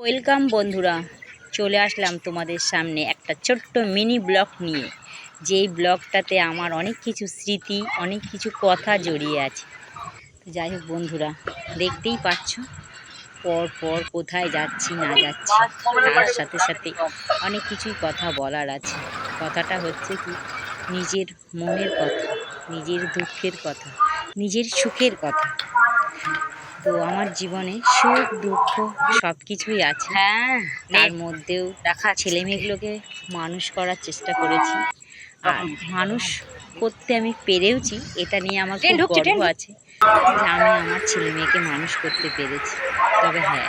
Welcome বন্ধুরা, চলে আসলাম তোমাদের সামনে একটা ছোট্ট মিনি ব্লগ নিয়ে। যেই ব্লগটাতে আমার অনেক কিছু স্মৃতি, অনেক কিছু কথা জড়িয়ে আছে। তো যাই হোক বন্ধুরা, দেখতেই পাচ্ছ পর পর কোথায় যাচ্ছি না যাচ্ছি, তার সাথে সাথে অনেক কিছুই কথা বলার আছে। কথাটা হচ্ছে কি, নিজের মনের কথা, নিজের দুঃখের কথা, নিজের সুখের কথা। তো আমার জীবনে সুখ দুঃখ সব কিছুই আছে। তার মধ্যেও ছেলে মেয়েগুলোকে মানুষ করার চেষ্টা করেছি, আর মানুষ করতে আমি পেরেওছি। এটা নিয়ে আমার খুব গর্ব আছে যে আমি আমার ছেলে মেয়েকে মানুষ করতে পেরেছি। তবে হ্যাঁ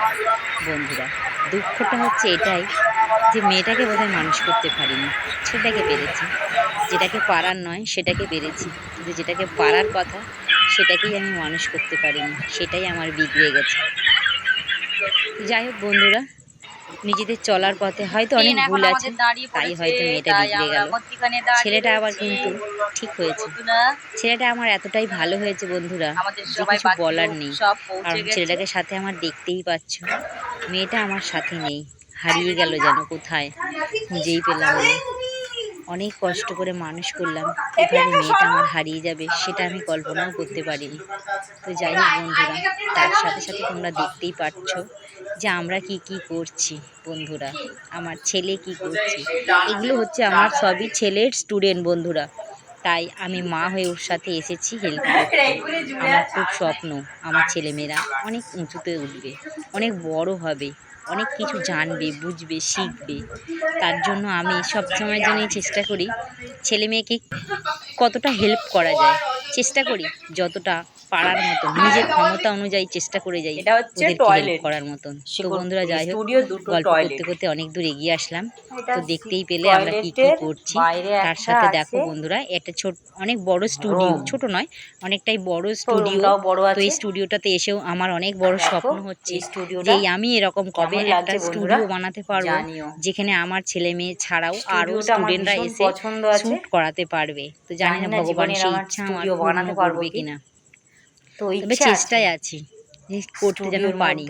বন্ধুরা, দুঃখটা হচ্ছে এটাই যে মেয়েটাকে বোধহয় মানুষ করতে পারিনি। ছেলেটাকে পেরেছি, যেটাকে পারার নয় সেটাকে পেরেছি, কিন্তু যেটাকে পারার কথা সেটাকেই আমি মানুষ করতে পারিনি, সেটাই আমার বিগড়ে গেছে। যাই হোক বন্ধুরা, নিজেদের চলার পথে হয়তো অনেক ভুল আছে, তাই হয়তো মেয়েটা বিগড়ে গেল। ছেলেটা আবার কিন্তু ঠিক হয়েছে। ছেলেটা আমার এতটাই ভালো হয়েছে বন্ধুরা যে কিছু বলার নেই। কারণ ছেলেটাকে সাথে আমার দেখতেই পাচ্ছ, মেয়েটা আমার সাথে নেই, হারিয়ে গেল যেন কোথায়, খুঁজেই পেলাম না। অনেক কষ্ট করে মানুষ করলাম, এভাবে মেয়েটা আমার হারিয়ে যাবে সেটা আমি কল্পনাও করতে পারিনি। তো যাই হোক বন্ধুরা, তার সাথে সাথে তোমরা দেখতেই পাচ্ছ যে আমরা কি কি করছি বন্ধুরা, আমার ছেলে কি করছে। এগুলো হচ্ছে আমার সবই ছেলের স্টুডেন্ট বন্ধুরা, তাই আমি মা হয়ে ওর সাথে এসেছি হেল্প করতে। আমার খুব স্বপ্ন আমার ছেলেমেয়েরা অনেক উঁচুতে উঠবে, অনেক বড় হবে, অনেক কিছু জানবে, বুঝবে, শিখবে। তার জন্য আমি সবসময়ের জন্যই চেষ্টা করি ছেলে মেয়েকে কতটা হেল্প করা যায়, চেষ্টা করি যতটা পারার মতন, নিজের ক্ষমতা অনুযায়ী চেষ্টা করে যাই ওদেরকে হেল্প করার মতন। তো বন্ধুরা যাই হোক, গল্প করতে করতে অনেক দূর এগিয়ে আসলাম। তো দেখতেই পেলে আমরা কি কি করছি। তার সাথে দেখো বন্ধুরা, একটা অনেক বড় স্টুডিও, ছোট নয় অনেকটাই বড় স্টুডিও। তো এই স্টুডিওটাতে এসেও আমার অনেক বড় স্বপ্ন হচ্ছে যে আমি এরকম কবে একটা স্টুডিও বানাতে পারবো যেখানে আমার ছেলে মেয়ে ছাড়াও আরো স্টুডেন্টরা এসে শ্যুট করাতে পারবে। তো জানি না ভগবান সেই ইচ্ছা আমার পূর্ণ করবে কিনা, তবে চেষ্টায় আছি যে করতে যেন পারি।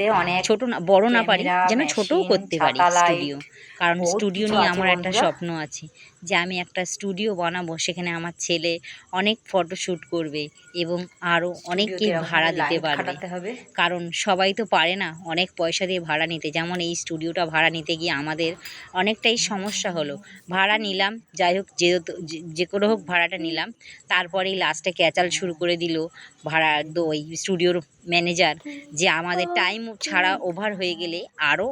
ছোট না, বড় না পারি, যেন ছোটও করতে পারি স্টুডিও। কারণ স্টুডিও নিয়ে আমার একটা স্বপ্ন আছে যে আমি একটা স্টুডিও বানাবো, সেখানে আমার ছেলে অনেক ফটোশ্যুট করবে এবং আরও অনেককে ভাড়া দিতে পারবে। কারণ সবাই তো পারে না অনেক পয়সা দিয়ে ভাড়া নিতে। যেমন এই স্টুডিওটা ভাড়া নিতে গিয়ে আমাদের অনেকটাই সমস্যা হলো। ভাড়া নিলাম, যাই হোক, যেহেতু যে কোনো হোক ভাড়াটা নিলাম, তারপরেই লাস্টে ক্যাচাল শুরু করে দিল ভাড়া ওই স্টুডিওর ম্যানেজার যে আমাদের টাইম ছাড়া ওভার হয়ে গেলে আরও